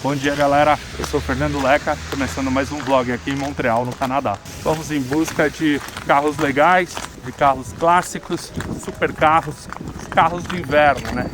Bom dia, galera, eu sou o Fernando Leca, começando mais um vlog aqui em Montreal, no Canadá. Vamos em busca de carros legais, de carros clássicos, super carros, carros de inverno, né?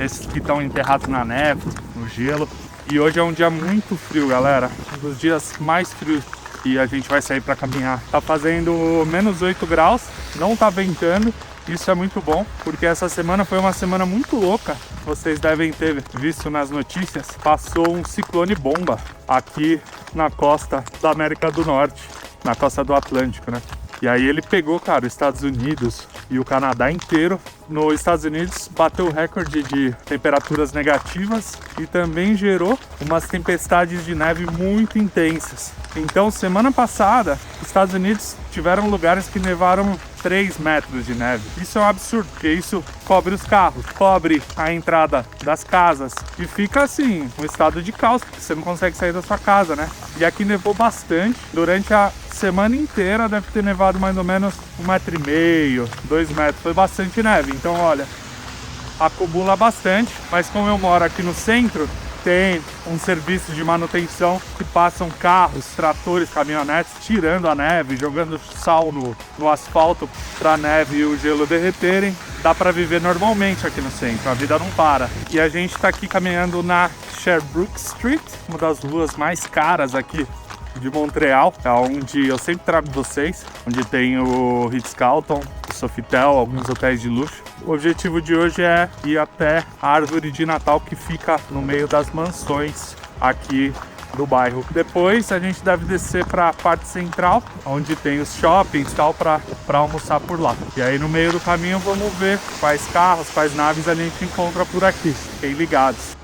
Esses que estão enterrados na neve, no gelo. E hoje é um dia muito frio, galera, um dos dias mais frios que a gente vai sair para caminhar. Tá fazendo menos 8 graus, não tá ventando. Isso é muito bom, porque essa semana foi uma semana muito louca. Vocês devem ter visto nas notícias. Passou um ciclone bomba aqui na costa da América do Norte, na costa do Atlântico, né? E aí ele pegou, cara, os Estados Unidos e o Canadá inteiro. Nos Estados Unidos bateu o recorde de temperaturas negativas e também gerou umas tempestades de neve muito intensas. Então, semana passada, os Estados Unidos tiveram lugares que nevaram 3 metros de neve. Isso é um absurdo, porque isso cobre os carros, cobre a entrada das casas e fica assim, um estado de caos, porque você não consegue sair da sua casa, né? E aqui nevou bastante. Durante a semana inteira deve ter nevado mais ou menos 1,5 metro, 2 metros. Foi bastante neve, então olha, acumula bastante. Mas como eu moro aqui no centro, tem um serviço de manutenção que passam carros, tratores, caminhonetes tirando a neve, jogando sal no asfalto para a neve e o gelo derreterem. Dá para viver normalmente aqui no centro, a vida não para. E a gente está aqui caminhando na Sherbrooke Street, uma das ruas mais caras aqui de Montreal, é onde eu sempre trago vocês, onde tem o Ritz-Carlton, o Sofitel, alguns hotéis de luxo. O objetivo de hoje é ir até a árvore de Natal que fica no meio das mansões aqui do bairro. Depois a gente deve descer para a parte central, onde tem os shoppings e tal, para almoçar por lá. E aí no meio do caminho vamos ver quais carros, quais naves a gente encontra por aqui. Fiquem ligados.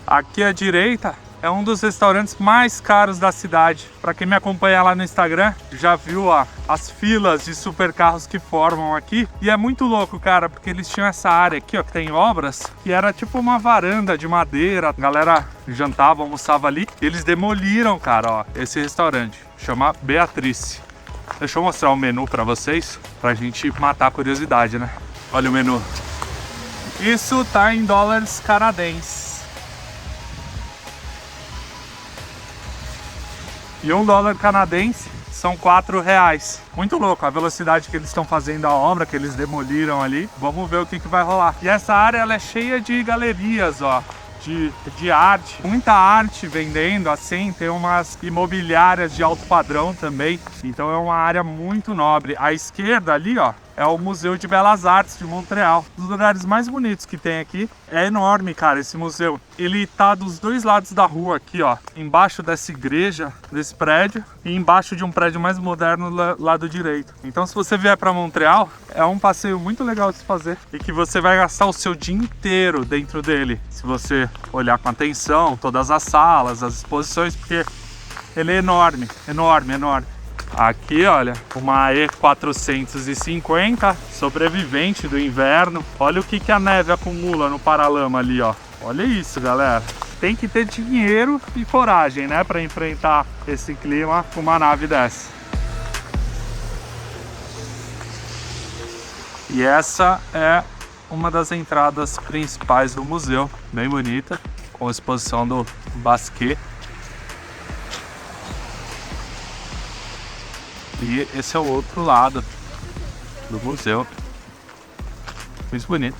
Aqui à direita é um dos restaurantes mais caros da cidade. Para quem me acompanha lá no Instagram, já viu as filas de supercarros que formam aqui. E é muito louco, cara, porque eles tinham essa área aqui, ó, que tem obras, que era tipo uma varanda de madeira. A galera jantava, almoçava ali. E eles demoliram, cara, ó, esse restaurante. Chama Beatrice. Deixa eu mostrar o menu para vocês, pra gente matar a curiosidade, né? Olha o menu. Isso tá em dólares canadenses. E $1 canadense são R$4. Muito louco a velocidade que eles estão fazendo a obra, que eles demoliram ali. Vamos ver o que vai rolar. E essa área ela é cheia de galerias, ó, de arte. Muita arte vendendo, assim. Tem umas imobiliárias de alto padrão também. Então é uma área muito nobre. À esquerda ali, ó, é o Museu de Belas Artes de Montreal. Um dos lugares mais bonitos que tem aqui. É enorme, cara, esse museu. Ele tá dos dois lados da rua aqui, ó. Embaixo dessa igreja, desse prédio. E embaixo de um prédio mais moderno do lado direito. Então se você vier para Montreal, é um passeio muito legal de se fazer. E que você vai gastar o seu dia inteiro dentro dele. Se você olhar com atenção, todas as salas, as exposições. Porque ele é enorme, enorme, enorme. Aqui, olha, uma E450, sobrevivente do inverno. Olha o que a neve acumula no paralama ali, ó. Olha isso, galera. Tem que ter dinheiro e coragem, né, para enfrentar esse clima com uma nave dessa. E essa é uma das entradas principais do museu, bem bonita, com a exposição do Basquiat. E esse é o outro lado do museu. Muito bonito.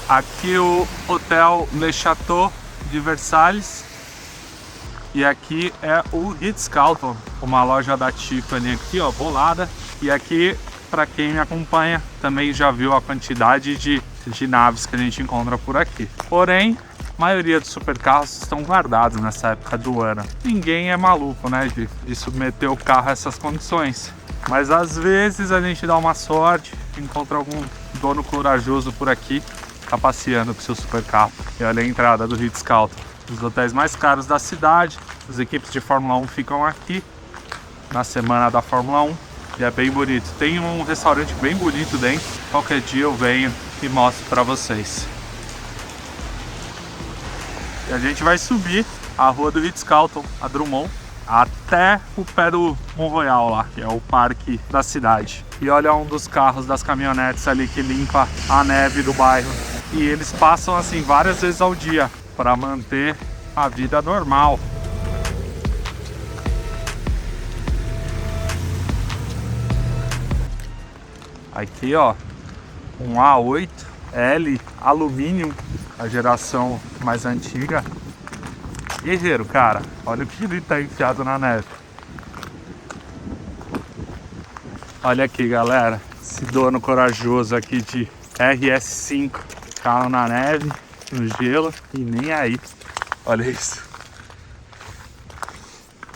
Aqui o Hotel Le Chateau de Versalhes. E aqui é o Ritz-Carlton, uma loja da Tiffany aqui, ó, bolada. E aqui, para quem me acompanha, também já viu a quantidade de naves que a gente encontra por aqui. Porém, a maioria dos supercarros estão guardados nessa época do ano. Ninguém é maluco, né, de submeter o carro a essas condições. Mas às vezes a gente dá uma sorte, encontra algum dono corajoso por aqui, tá passeando com seu supercarro. E olha a entrada do Ritz-Carlton, os hotéis mais caros da cidade. As equipes de Fórmula 1 ficam aqui na semana da Fórmula 1 e é bem bonito. Tem um restaurante bem bonito dentro. Qualquer dia eu venho e mostro para vocês. E a gente vai subir a rua do Ritz-Carlton, a Drummond, até o pé do Mont-Royal lá, que é o parque da cidade. E olha um dos carros das caminhonetes ali que limpa a neve do bairro. E eles passam assim várias vezes ao dia para manter a vida normal. Aqui, ó, um A8L alumínio, a geração mais antiga. Guerreiro, cara, olha o que ele tá enfiado na neve. Olha aqui, galera, esse dono corajoso aqui de RS5, carro na neve, no gelo e nem aí. Olha isso,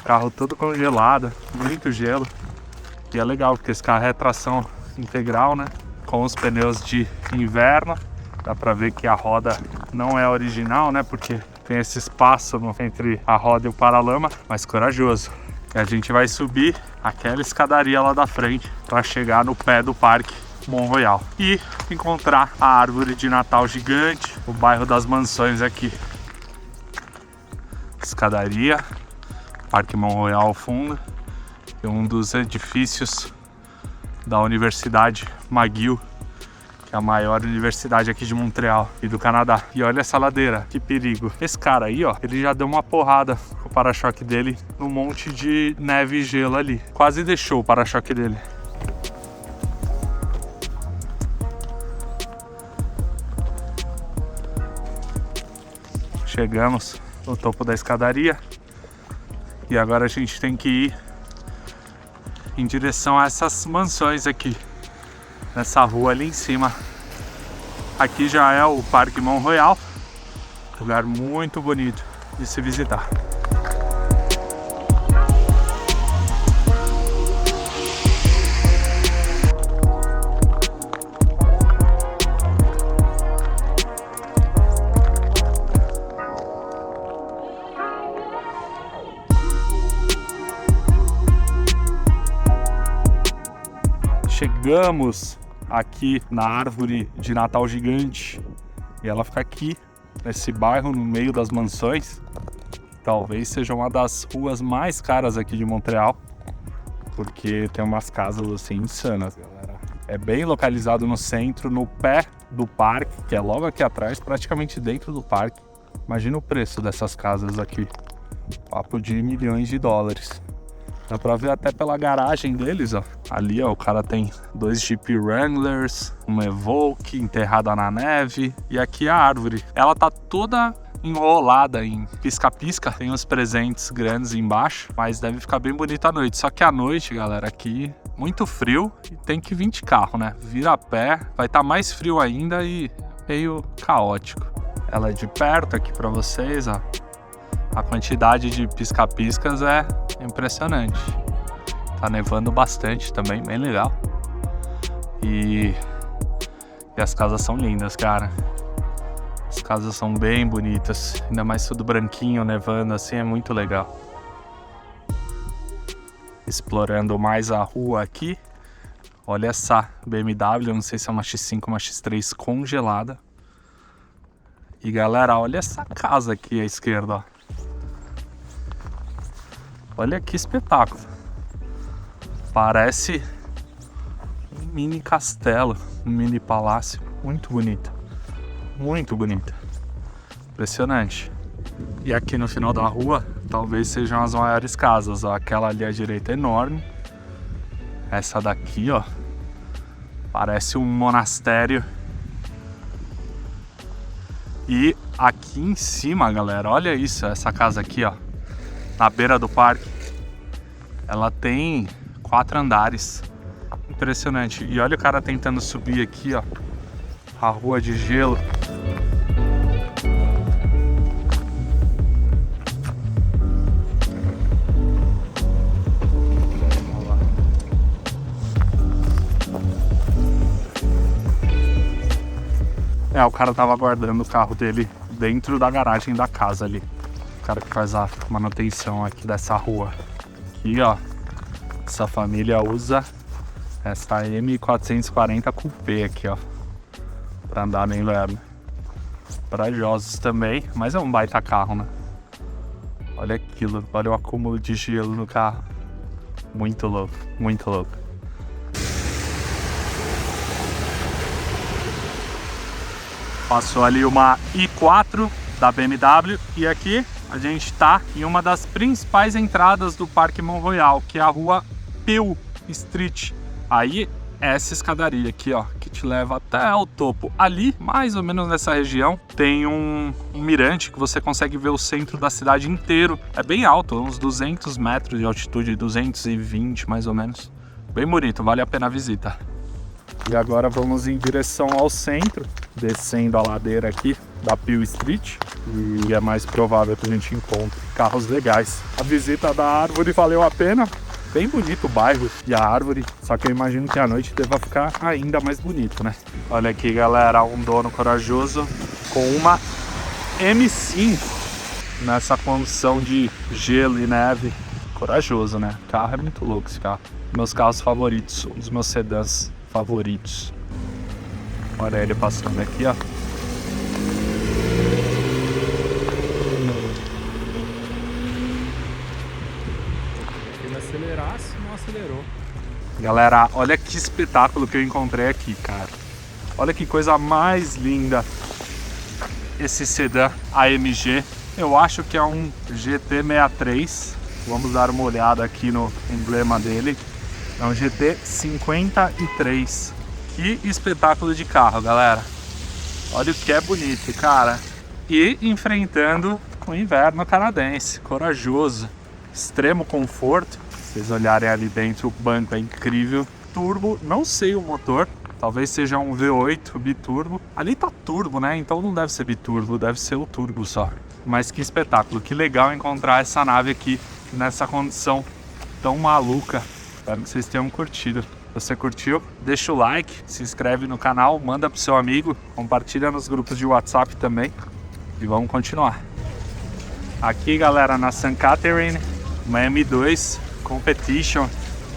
carro todo congelado, muito gelo. E é legal porque esse carro é tração integral, né, com os pneus de inverno. Dá pra ver que a roda não é original, né, porque tem esse espaço entre a roda e o paralama, mas corajoso. E a gente vai subir aquela escadaria lá da frente para chegar no pé do Parque Mont Royal e encontrar a árvore de Natal gigante, o bairro das mansões aqui. Escadaria, Parque Mont Royal ao fundo e um dos edifícios da Universidade McGill, que é a maior universidade aqui de Montreal e do Canadá. E olha essa ladeira, que perigo. Esse cara aí, ó, ele já deu uma porrada com o para-choque dele num monte de neve e gelo ali. Quase deixou o para-choque dele. Chegamos no topo da escadaria e agora a gente tem que ir em direção a essas mansões aqui, nessa rua ali em cima. Aqui já é o Parque Mont Royal, lugar muito bonito de se visitar. Chegamos aqui na árvore de Natal gigante e ela fica aqui nesse bairro no meio das mansões. Talvez seja uma das ruas mais caras aqui de Montreal, porque tem umas casas assim insanas, galera. É bem localizado no centro, no pé do parque, que é logo aqui atrás, praticamente dentro do parque. Imagina o preço dessas casas aqui, papo de milhões de dólares. Dá pra ver até pela garagem deles, ó. Ali, ó, o cara tem 2 Jeep Wranglers, uma Evoque enterrada na neve. E aqui a árvore. Ela tá toda enrolada em pisca-pisca. Tem uns presentes grandes embaixo, mas deve ficar bem bonito à noite. Só que à noite, galera, aqui muito frio e tem que vir de carro, né? Vir a pé, vai estar mais frio ainda e meio caótico. Ela é de perto aqui pra vocês, ó. A quantidade de pisca-piscas é impressionante. Tá nevando bastante também, bem legal. E as casas são lindas, cara. As casas são bem bonitas. Ainda mais tudo branquinho, nevando assim, é muito legal. Explorando mais a rua aqui. Olha essa BMW, não sei se é uma X5 ou uma X3 congelada. E galera, olha essa casa aqui à esquerda, ó. Olha que espetáculo. Parece um mini castelo, um mini palácio. Muito bonito. Muito bonito. Impressionante. E aqui no final da rua, talvez sejam as maiores casas, ó. Aquela ali à direita é enorme. Essa daqui, ó, parece um monastério. E aqui em cima, galera, olha isso, essa casa aqui, ó, na beira do parque. Ela tem 4 andares. Impressionante. E olha o cara tentando subir aqui, ó, a rua de gelo. O cara tava guardando o carro dele dentro da garagem da casa ali. O cara que faz a manutenção aqui dessa rua. Aqui, ó, essa família usa essa M440 Coupé aqui, ó, pra andar no inverno. Corajosos também, mas é um baita carro, né? Olha aquilo, olha o acúmulo de gelo no carro. Muito louco, muito louco. Passou ali uma i4 da BMW e aqui a gente tá em uma das principais entradas do Parque Mont Royal, que é a rua Peel Street. Aí essa escadaria aqui, ó, que te leva até o topo. Ali, mais ou menos nessa região, tem um mirante que você consegue ver o centro da cidade inteiro. É bem alto, uns 200 metros de altitude, 220 mais ou menos. Bem bonito, vale a pena a visita. E agora vamos em direção ao centro, descendo a ladeira aqui da Peel Street. E é mais provável que a gente encontre carros legais. A visita da árvore valeu a pena. Bem bonito o bairro e a árvore, só que eu imagino que à noite deva ficar ainda mais bonito, né? Olha aqui, galera, um dono corajoso com uma M5 nessa condição de gelo e neve. Corajoso, né? O carro é muito louco, esse carro. Meus carros favoritos, um dos meus sedãs favoritos. Olha ele passando aqui, ó. Acelerasse, não acelerou. Galera, olha que espetáculo que eu encontrei aqui, cara. Olha que coisa mais linda. Esse sedã AMG. Eu acho que é um GT63. Vamos dar uma olhada aqui no emblema dele. É um GT53. Que espetáculo de carro, galera. Olha o que é bonito, cara. E enfrentando o inverno canadense. Corajoso. Extremo conforto. Se vocês olharem ali dentro, o banco é incrível. Turbo, não sei o motor. Talvez seja um V8 biturbo. Ali tá turbo, né? Então não deve ser biturbo, deve ser o turbo só. Mas que espetáculo, que legal encontrar essa nave aqui nessa condição tão maluca. Espero que vocês tenham curtido. Se você curtiu, deixa o like, se inscreve no canal, manda pro seu amigo, compartilha nos grupos de WhatsApp também. E vamos continuar. Aqui, galera, na St. Catherine, uma M2 Competition.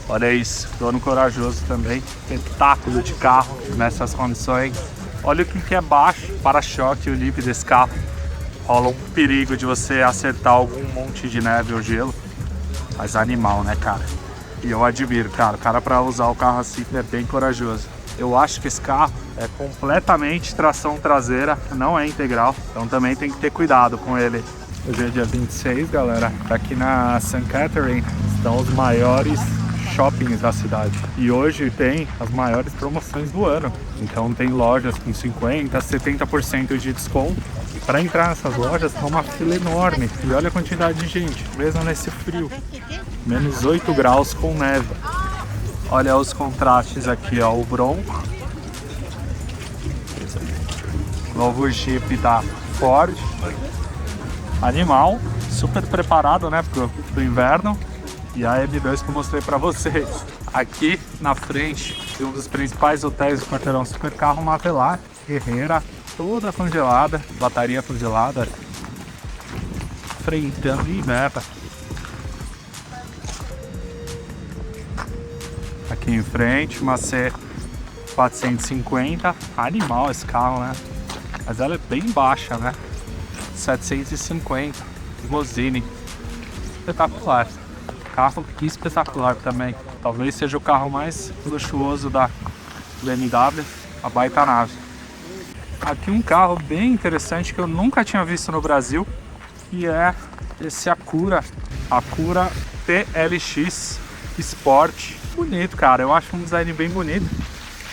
Olha isso, dono corajoso também. Espetáculo de carro nessas condições. Olha o que é baixo, para-choque e o lip desse carro. Rola um perigo de você acertar algum monte de neve ou gelo. Mas animal, né, cara? E eu admiro, cara. O cara, pra usar o carro assim, é bem corajoso. Eu acho que esse carro é completamente tração traseira, não é integral. Então também tem que ter cuidado com ele. Hoje é dia 26, galera. Aqui na St. Catherine estão os maiores shoppings da cidade. E hoje tem as maiores promoções do ano. Então tem lojas com 50%, 70% de desconto. Para entrar nessas lojas tá uma fila enorme. E olha a quantidade de gente, mesmo nesse frio. Menos 8 graus com neve. Olha os contrastes aqui, ó. O Bronco. Novo Jeep da Ford. Animal, super preparado, né, pro inverno. E a M2 que eu mostrei pra vocês. Aqui na frente tem um dos principais hotéis do quarteirão Super Carro Matelar, Guerreira, toda congelada, bateria congelada, enfrentando inverno. Aqui em frente, uma C450, animal esse carro, né? Mas ela é bem baixa, né? 750, limousine, espetacular. Carro que espetacular também. Talvez seja o carro mais luxuoso da BMW, a baita nave. Aqui um carro bem interessante que eu nunca tinha visto no Brasil, que é esse Acura TLX Sport. Bonito, cara, eu acho um design bem bonito.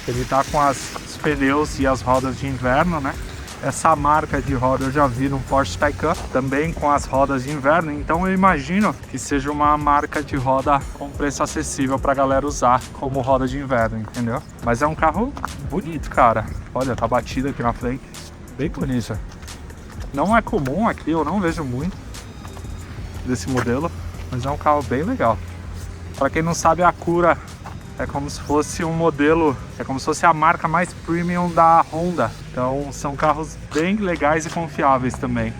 Ele tá com os pneus e as rodas de inverno, né? Essa marca de roda eu já vi no Porsche Taycan, também com as rodas de inverno, então eu imagino que seja uma marca de roda com preço acessível pra galera usar como roda de inverno, entendeu? Mas é um carro bonito, cara. Olha, tá batido aqui na frente, bem bonito. Não é comum aqui, eu não vejo muito desse modelo, mas é um carro bem legal. Pra quem não sabe, a Acura é como se fosse um modelo, é como se fosse a marca mais premium da Honda. Então são carros bem legais e confiáveis também.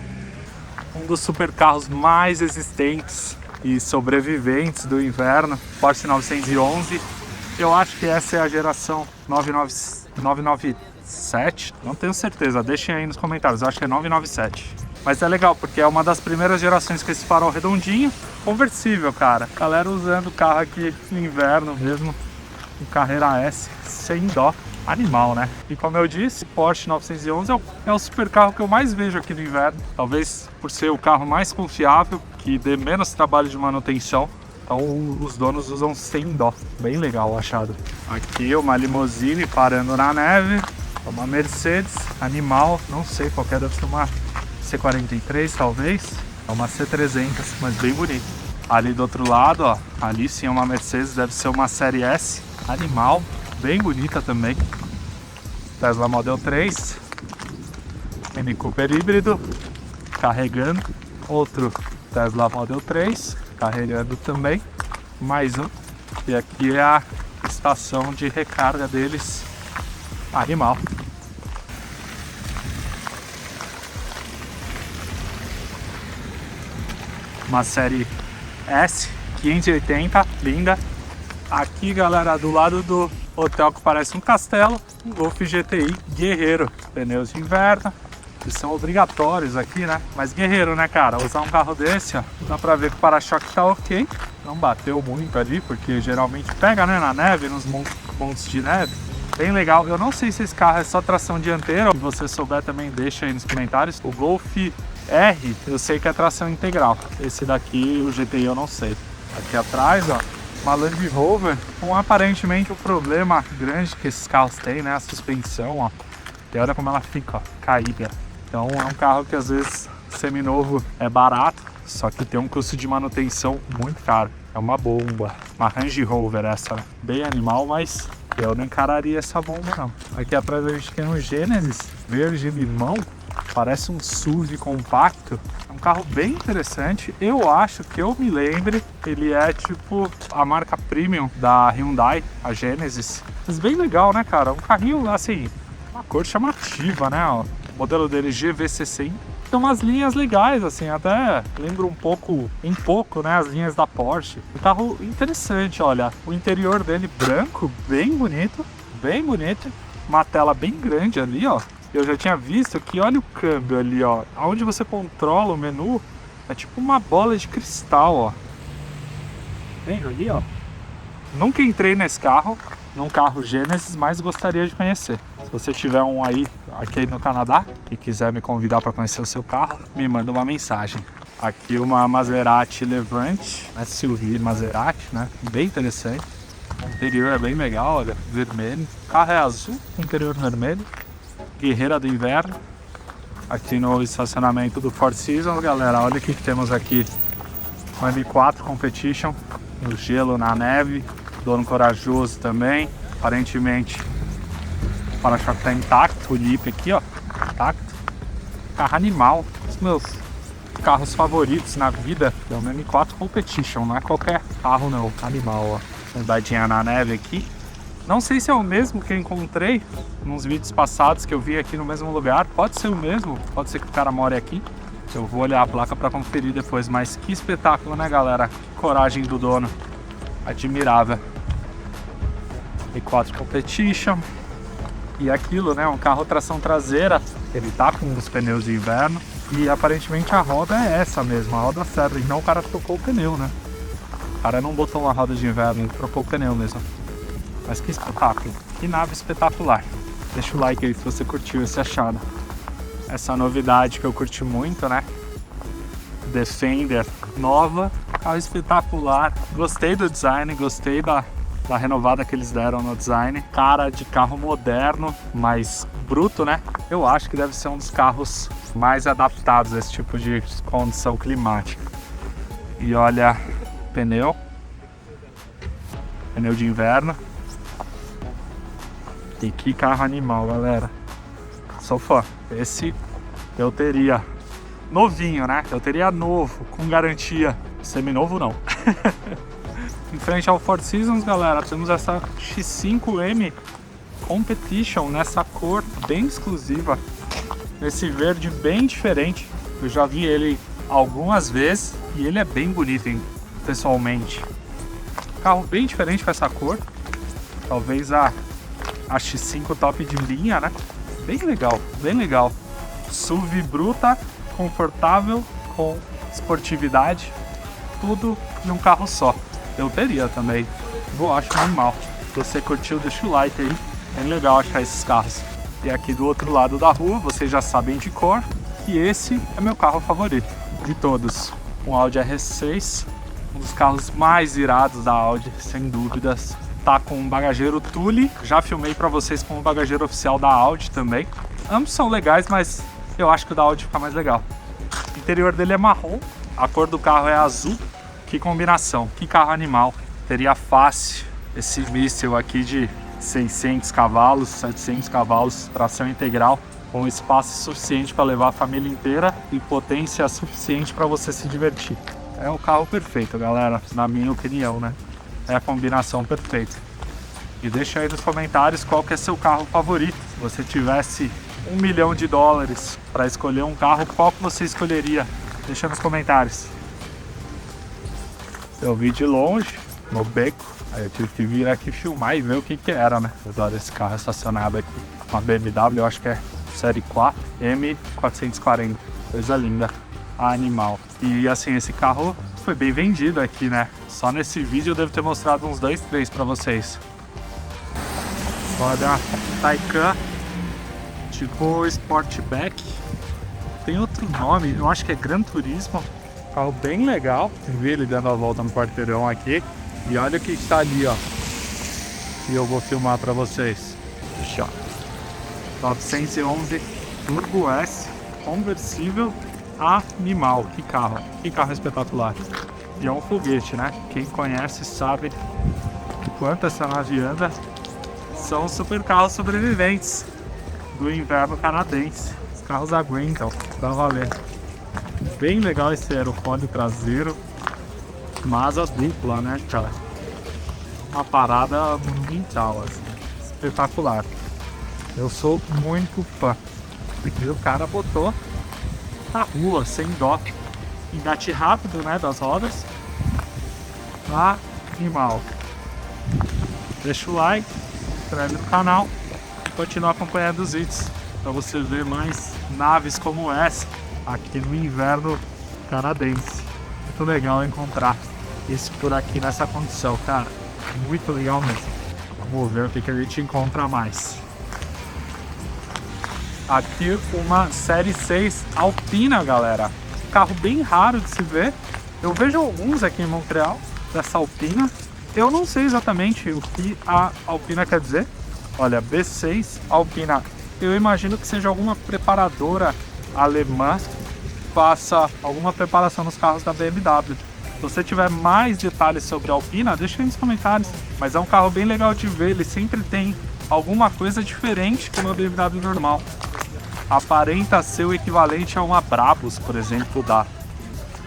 Um dos super carros mais existentes e sobreviventes do inverno, Porsche 911. Eu acho que essa é a geração 997, não tenho certeza, deixem aí nos comentários, eu acho que é 997. Mas é legal, porque é uma das primeiras gerações com esse farol redondinho, conversível, cara. Galera usando o carro aqui no inverno mesmo, um Carrera S, sem dó. animal, né? E como eu disse, o Porsche 911 é o super carro que eu mais vejo aqui no inverno. Talvez por ser o carro mais confiável, que dê menos trabalho de manutenção. Então os donos usam sem dó. Bem legal o achado. Aqui uma limousine parando na neve. Uma Mercedes, animal, não sei qual é, deve ser uma C43 talvez. É uma C300, mas bem bonita. Ali do outro lado, ó, ali sim é uma Mercedes, deve ser uma Série S. Animal, bem bonita também. Tesla Model 3. Mini Cooper híbrido, carregando. Outro Tesla Model 3, carregando também. Mais um. E aqui é a estação de recarga deles. Animal. Uma série S 580, linda. Aqui, galera, do lado do hotel que parece um castelo, um Golf GTI guerreiro. Pneus de inverno, que são obrigatórios aqui, né? Mas guerreiro, né, cara? Usar um carro desse, ó, dá pra ver que o para-choque tá ok. Não bateu muito ali, porque geralmente pega, né, na neve, nos montes de neve. Bem legal. Eu não sei se esse carro é só tração dianteira. Se você souber também, deixa aí nos comentários. O Golf R, eu sei que é tração integral. Esse daqui, o GTI, eu não sei. Aqui atrás, ó, uma Land Rover com aparentemente o problema grande que esses carros têm, né? A suspensão, ó. E olha como ela fica, ó, caída. Então é um carro que às vezes seminovo é barato, só que tem um custo de manutenção muito caro. É uma bomba. Uma Range Rover essa, né? Bem animal, mas eu não encararia essa bomba, não. Aqui atrás a gente tem um Genesis verde limão. Parece um SUV compacto. É um carro bem interessante. Eu acho que eu me lembre, ele é tipo a marca premium da Hyundai, a Genesis. Mas bem legal, né, cara? Um carrinho, assim, uma cor chamativa, né? Ó, o modelo dele GV60. Tem umas linhas legais, assim, até lembra um pouco, né, as linhas da Porsche. Um carro interessante, olha. O interior dele branco, bem bonito. Bem bonito. Uma tela bem grande ali, ó. Eu já tinha visto que, olha o câmbio ali, ó. Onde você controla o menu, é tipo uma bola de cristal, ó. Vem ali, ó. Nunca entrei nesse carro, num carro Genesis, mas gostaria de conhecer. Se você tiver um aí, aqui no Canadá, e quiser me convidar para conhecer o seu carro, me manda uma mensagem. Aqui uma Maserati Levante, SUV Maserati, né? Bem interessante. O interior é bem legal, olha, vermelho. O carro é azul, interior vermelho. Guerreira do inverno. Aqui no estacionamento do Four Seasons, galera, olha o que temos aqui. Um M4 Competition, no gelo, na neve. Dono corajoso também. Aparentemente o para-choque está intacto, o lip aqui, ó, intacto. Carro animal, os meus carros favoritos na vida é o M4 Competition, não é qualquer carro não, animal, ó. Andadinha na neve aqui. Não sei se é o mesmo que eu encontrei nos vídeos passados que eu vi aqui no mesmo lugar. Pode ser o mesmo, pode ser que o cara more aqui. Eu vou olhar a placa para conferir depois, mas que espetáculo, né, galera? Que coragem do dono, admirável. M4 Competition. E aquilo, né, um carro tração traseira, ele tá com os pneus de inverno e aparentemente a roda é essa mesmo, a roda certa, então o cara trocou o pneu, né? O cara não botou uma roda de inverno, ele trocou o pneu mesmo. Mas que espetáculo, que nave espetacular. Deixa o like aí se você curtiu esse achado. Essa novidade que eu curti muito, né? Defender nova, carro espetacular. Gostei do design, gostei da renovada que eles deram no design. Cara de carro moderno, mas bruto, né? Eu acho que deve ser um dos carros mais adaptados a esse tipo de condição climática. E olha, pneu de inverno. E que carro animal, galera. Sou fã. Esse eu teria novinho, né? Eu teria novo, com garantia. Seminovo não. Em frente ao Four Seasons, galera, temos essa X5M Competition nessa cor bem exclusiva, nesse verde bem diferente. Eu já vi ele algumas vezes e ele é bem bonito, hein, pessoalmente. Carro bem diferente com essa cor. Talvez a X5 top de linha, né? Bem legal, bem legal. SUV bruta, confortável, com esportividade, tudo em um carro só. Eu teria também. Vou, acho animal. Se você curtiu, deixa o like aí. bem legal achar esses carros. E aqui do outro lado da rua, vocês já sabem de cor, que esse é meu carro favorito de todos. Um Audi R6, um dos carros mais irados da Audi, sem dúvidas. Tá com um bagageiro Thule, já filmei para vocês com o bagageiro oficial da Audi também. Ambos são legais, mas eu acho que o da Audi fica mais legal. O interior dele é marrom, a cor do carro é azul. Que combinação, que carro animal. Teria fácil esse míssil aqui de 600 cavalos, 700 cavalos, tração integral, com espaço suficiente para levar a família inteira e potência suficiente para você se divertir. É o carro perfeito, galera, na minha opinião, né? É a combinação perfeita. E deixa aí nos comentários qual que é seu carro favorito. Se você tivesse $1 milhão para escolher um carro, qual que você escolheria? Deixa nos comentários. Eu vi de longe, no beco, aí eu tive que vir aqui filmar e ver o que que era, né? Eu adoro esse carro estacionado aqui. Uma BMW, eu acho que é Série 4, M440. Coisa linda. Animal. E assim, esse carro foi bem vendido aqui, né? Só nesse vídeo eu devo ter mostrado uns 2, 3 pra vocês. Olha, Taycan, tipo Sportback. Tem outro nome, eu acho que é Gran Turismo. Carro bem legal. Vi ele dando a volta no quarteirão aqui. E olha o que está ali, ó. E eu vou filmar pra vocês. Deixa, ó. 911 Turbo S conversível animal. Que carro espetacular. E é um foguete, né? Quem conhece sabe o quanto essa nave anda. São super carros sobreviventes do inverno canadense. Os carros aguentam, pra valer. Bem legal esse aerofólio traseiro. Asa dupla, né, cara? Uma parada monumental, assim. Espetacular. Eu sou muito fã. E o cara botou na rua, sem dó. Engate rápido, né, das rodas. Animal. Deixa o like, se inscreve no canal e continua acompanhando os vídeos para você ver mais naves como essa aqui no inverno canadense. Muito legal encontrar isso por aqui nessa condição, cara. Muito legal mesmo. Vamos ver o que a gente encontra mais. Aqui uma Série 6 Alpina, galera. Carro bem raro de se ver. Eu vejo alguns aqui em Montreal dessa Alpina. Eu não sei exatamente o que a Alpina quer dizer. Olha, B6 Alpina. Eu imagino que seja alguma preparadora alemã que faça alguma preparação nos carros da BMW. Se você tiver mais detalhes sobre a Alpina, deixa aí nos comentários. Mas é um carro bem legal de ver. Ele sempre tem alguma coisa diferente que uma BMW normal. Aparenta ser o equivalente a uma Brabus, por exemplo, da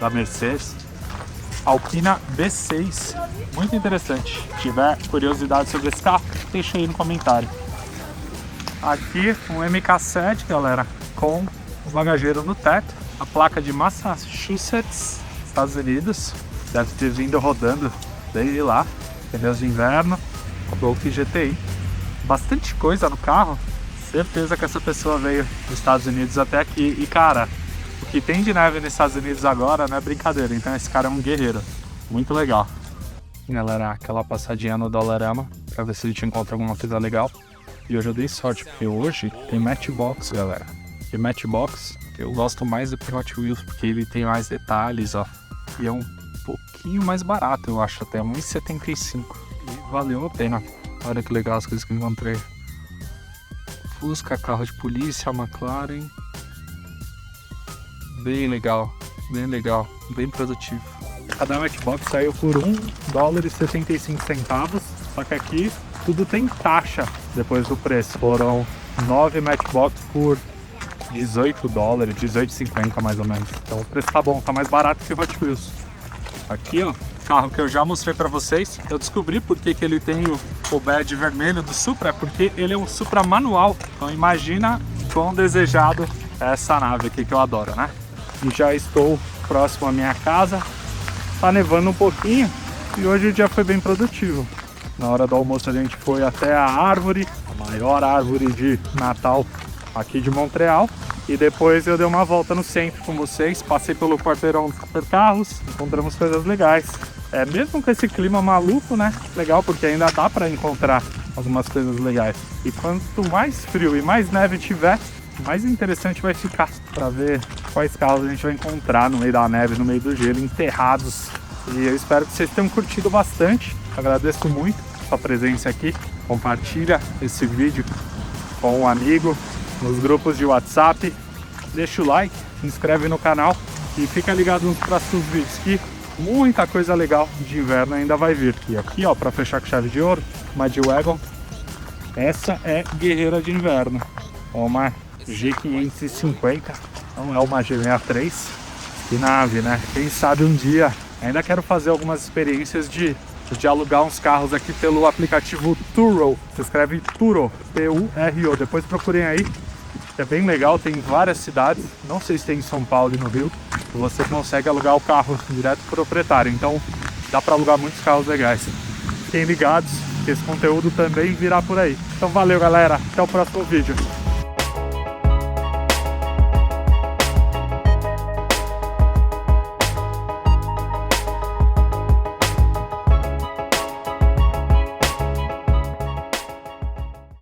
Mercedes. Alpina B6, muito interessante. Se tiver curiosidade sobre esse carro, deixa aí no comentário. Aqui um MK7, galera, com o bagageiro no teto, a placa de Massachusetts, Estados Unidos. Deve ter vindo rodando desde lá, pneus de inverno, Golf GTI. Bastante coisa no carro. Certeza que essa pessoa veio dos Estados Unidos até aqui. E cara, o que tem de neve nos Estados Unidos agora não é brincadeira. Então esse cara é um guerreiro. Muito legal. Galera, aquela passadinha no Dollarama pra ver se a gente encontra alguma coisa legal. E hoje eu dei sorte, porque hoje tem Matchbox, galera. E Matchbox eu gosto mais do que Hot Wheels, porque ele tem mais detalhes, ó. E é um pouquinho mais barato, eu acho, até R$1,75. E valeu a pena. Olha que legal as coisas que eu encontrei. Fusca, carro de polícia, McLaren. Bem legal, bem produtivo. Cada Matchbox saiu por $1,75. Só que aqui tudo tem taxa depois do preço. Foram 9 Matchbox por $18, $18,50 mais ou menos. Então o preço tá bom, tá mais barato que o Hot Wheels. Aqui, ó, carro que eu já mostrei pra vocês. Eu descobri porque que ele tem o badge vermelho do Supra, porque ele é um Supra manual. Então imagina quão desejado é essa nave aqui que eu adoro, né? E já estou próximo à minha casa. Tá nevando um pouquinho e hoje o dia foi bem produtivo. Na hora do almoço a gente foi até a árvore, a maior árvore de Natal aqui de Montreal. E depois eu dei uma volta no centro com vocês, passei pelo quarteirão dos supercarros, encontramos coisas legais. Mesmo com esse clima maluco, né? Legal, porque ainda dá para encontrar algumas coisas legais. E quanto mais frio e mais neve tiver, mais interessante vai ficar para ver quais carros a gente vai encontrar no meio da neve, no meio do gelo, enterrados. E eu espero que vocês tenham curtido bastante. Agradeço muito a sua presença aqui. Compartilha esse vídeo com um amigo nos grupos de WhatsApp. Deixa o like, se inscreve no canal e fica ligado nos próximos vídeos que muita coisa legal de inverno ainda vai vir. E aqui, ó, para fechar com chave de ouro, uma G-Wagon. Essa é guerreira de inverno. Uma G550, não é uma G63. Que nave, né? Quem sabe um dia. Ainda quero fazer algumas experiências de alugar uns carros aqui pelo aplicativo Turo. Se escreve Turo, T-U-R-O. Depois procurem aí. É bem legal, tem várias cidades. Não sei se tem em São Paulo e no Rio. Você consegue alugar o carro direto pro proprietário. Então dá para alugar muitos carros legais. Fiquem ligados, que esse conteúdo também virá por aí. Então valeu, galera. Até o próximo vídeo.